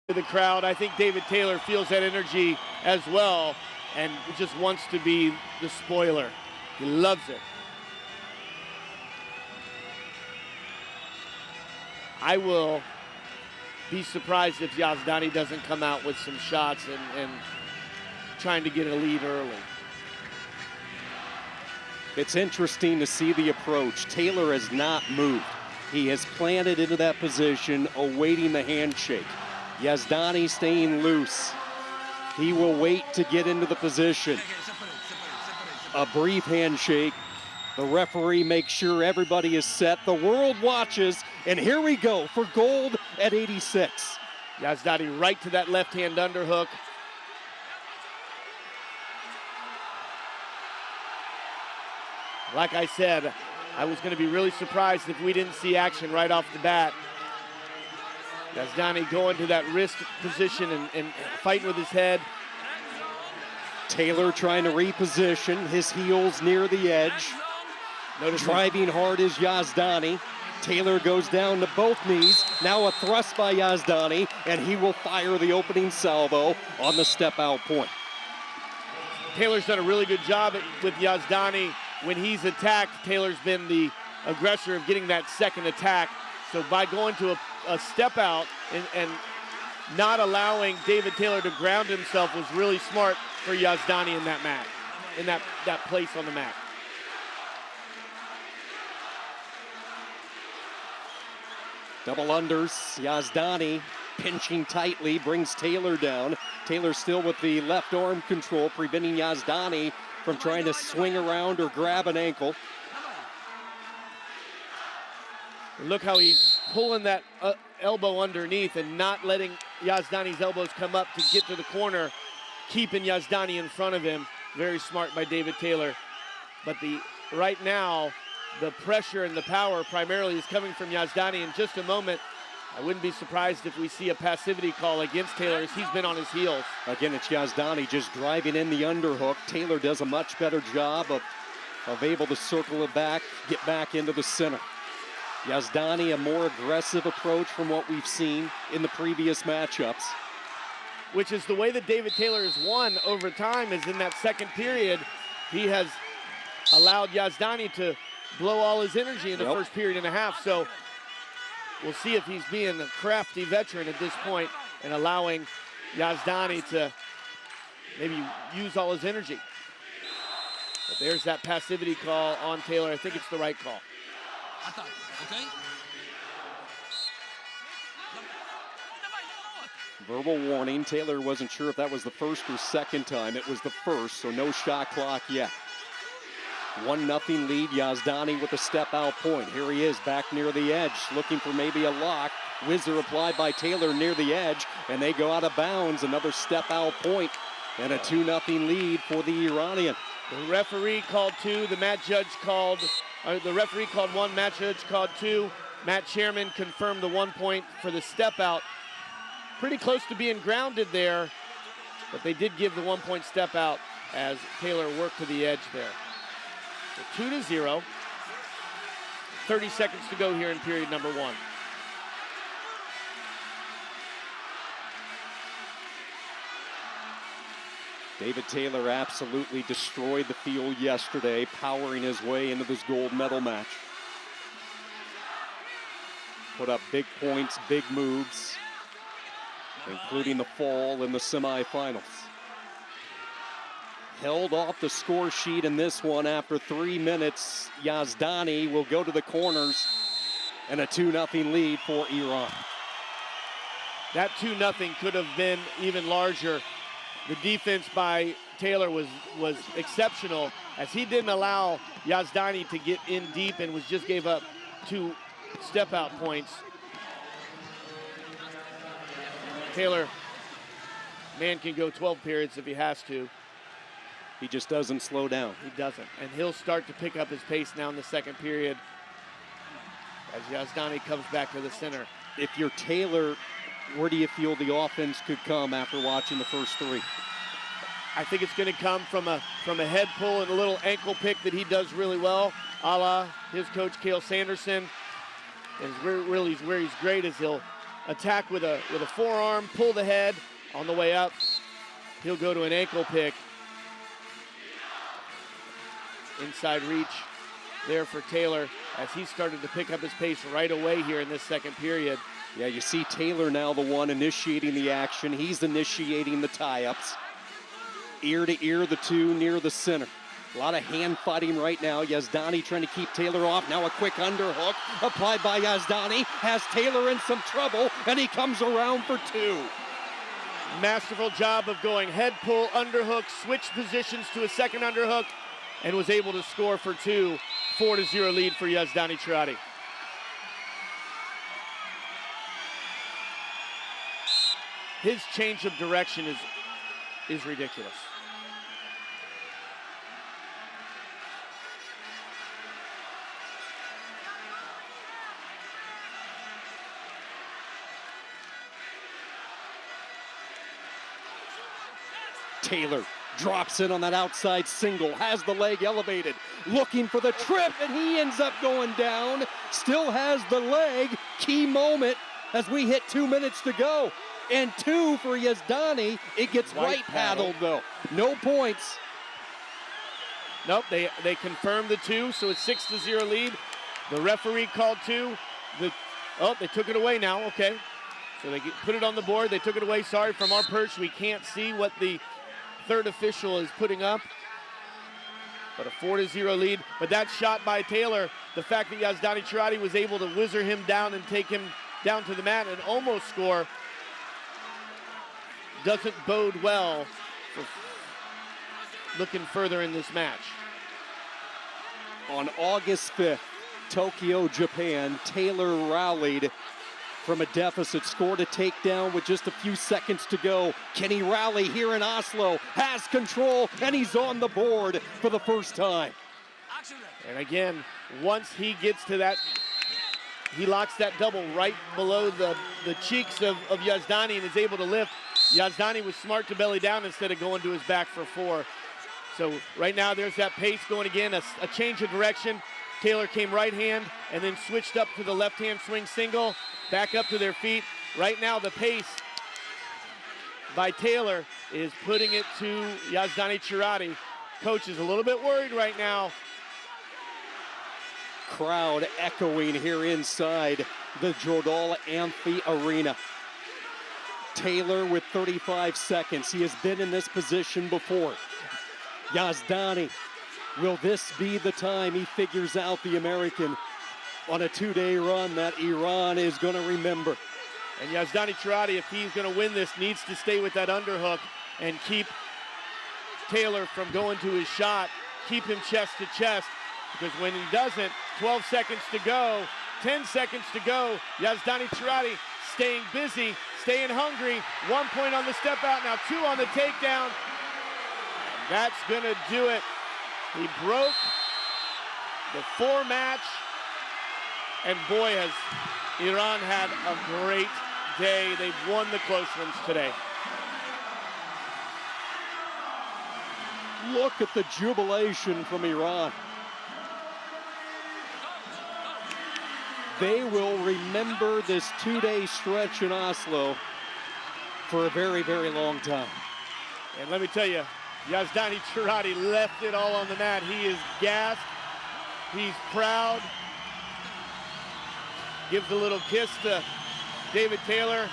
The crowd. I think David Teylor feels that energy as well and just wants to be the spoiler. He loves it. I will be surprised if Yazdani doesn't come out with some shots and trying to get a lead early. It's interesting to see the approach. Teylor has not moved. He has planted into that position, awaiting the handshake. Yazdani staying loose. He will wait to get into the position. A brief handshake. The referee makes sure everybody is set. The world watches, and here we go for gold at 86. Yazdani right to that left-hand underhook. Like I said, I was going to be really surprised if we didn't see action right off the bat. Yazdani going to that wrist position and fighting with his head. Teylor trying to reposition, his heels near the edge. Driving hard is Yazdani. Teylor goes down to both knees. Now a thrust by Yazdani, and he will fire the opening salvo on the step-out point. Taylor's done a really good job with Yazdani. When he's attacked, Taylor's been the aggressor of getting that second attack. So by going to a step out and not allowing David Teylor to ground himself was really smart for Yazdani in that mat, in that place on the mat. Double unders, Yazdani pinching tightly, brings Teylor down. Teylor still with the left arm control, preventing Yazdani from trying to swing around or grab an ankle. Look how he's pulling that elbow underneath and not letting Yazdani's elbows come up to get to the corner, keeping Yazdani in front of him. Very smart by David Teylor. But right now, the pressure and the power primarily is coming from Yazdani. In just a moment, I wouldn't be surprised if we see a passivity call against Teylor as he's been on his heels. Again, it's Yazdani just driving in the underhook. Teylor does a much better job of able to circle it back, get back into the center. Yazdani, a more aggressive approach from what we've seen in the previous matchups. Which is the way that David Teylor has won over time, is in that second period, he has allowed Yazdani to blow all his energy in the first period and a half. So we'll see if he's being a crafty veteran at this point and allowing Yazdani to maybe use all his energy. But there's that passivity call on Teylor. I think it's the right call. Okay. Verbal warning. Teylor wasn't sure if that was the first or second time. It was the first, so no shot clock yet. 1-0 lead, Yazdani with a step-out point. Here he is back near the edge, looking for maybe a lock. Whizzer applied by Teylor near the edge, and they go out of bounds. Another step-out point, and a 2-0 lead for the Iranian. The referee called two, the mat judge called, the referee called one, mat judge called two. Mat chairman confirmed the 1 point for the step-out. Pretty close to being grounded there, but they did give the 1 point step-out as Teylor worked to the edge there. So 2-0. 30 seconds to go here in period number one. David Teylor absolutely destroyed the field yesterday, powering his way into this gold medal match. Put up big points, big moves, including the fall in the semifinals. Held off the score sheet in this one after 3 minutes. Yazdani will go to the corners, and a 2-0 lead for Iran. That 2-0 could have been even larger. The defense by Teylor was exceptional, as he didn't allow Yazdani to get in deep and just gave up 2 step-out points. Teylor, man, can go 12 periods if he has to. He just doesn't slow down. He doesn't, and he'll start to pick up his pace now in the second period as Yazdani comes back to the center. If you're Teylor, where do you feel the offense could come after watching the first 3? I think it's going to come from a head pull and a little ankle pick that he does really well, a la his coach, Cale Sanderson. And really where he's great is he'll attack with a forearm, pull the head on the way up. He'll go to an ankle pick. Inside reach there for Teylor as he started to pick up his pace right away here in this second period. Yeah, you see Teylor now the one initiating the action. He's initiating the tie-ups. Ear to ear, the two near the center. A lot of hand fighting right now. Yazdani trying to keep Teylor off. Now a quick underhook applied by Yazdani. Has Teylor in some trouble, and he comes around for two. Masterful job of going head pull, underhook, switch positions to a second underhook, and was able to score for two. 4-0 lead for Yazdani III. His change of direction is ridiculous. Teylor drops in on that outside single, has the leg elevated, looking for the trip, and he ends up going down. Still has the leg. Key moment as we hit 2 minutes to go. And two for Yazdani. It gets right paddled though. No points. Nope, they confirmed the two, so it's 6-0 lead. The referee called two. Oh, they took it away now, okay. So they put it on the board, they took it away. Sorry, from our perch, we can't see what the third official is putting up. But a 4-0 lead. But that shot by Teylor, the fact that Yazdani III was able to whizzer him down and take him down to the mat and almost score, doesn't bode well for looking further in this match. On August 5th, Tokyo, Japan, Teylor rallied from a deficit, scored a takedown with just a few seconds to go. Can he rally here in Oslo? Has control, and he's on the board for the first time. And again, once he gets to that, he locks that double right below the cheeks of Yazdani and is able to lift. Yazdani was smart to belly down instead of going to his back for four. So right now there's that pace going again, a change of direction. Teylor came right hand and then switched up to the left hand swing single, back up to their feet. Right now the pace by Teylor is putting it to Yazdani III. Coach is a little bit worried right now. Crowd echoing here inside the Jordal Amphi Arena. Teylor with 35 seconds. He has been in this position before. Yazdani, will this be the time he figures out the American on a two-day run that Iran is going to remember? And Yazdani III, if he's going to win this, needs to stay with that underhook and keep Teylor from going to his shot, keep him chest to chest, because when he doesn't, 12 seconds to go, 10 seconds to go, Yazdani III staying busy, staying hungry. 1 point on the step out, now 2 on the takedown. And that's gonna do it. He broke the 4 match, and boy, has Iran had a great day. They've won the close ones today. Look at the jubilation from Iran. They will remember this two-day stretch in Oslo for a very, very long time. And let me tell you, Yazdani III left it all on the mat. He is gassed, he's proud. Gives a little kiss to David Teylor.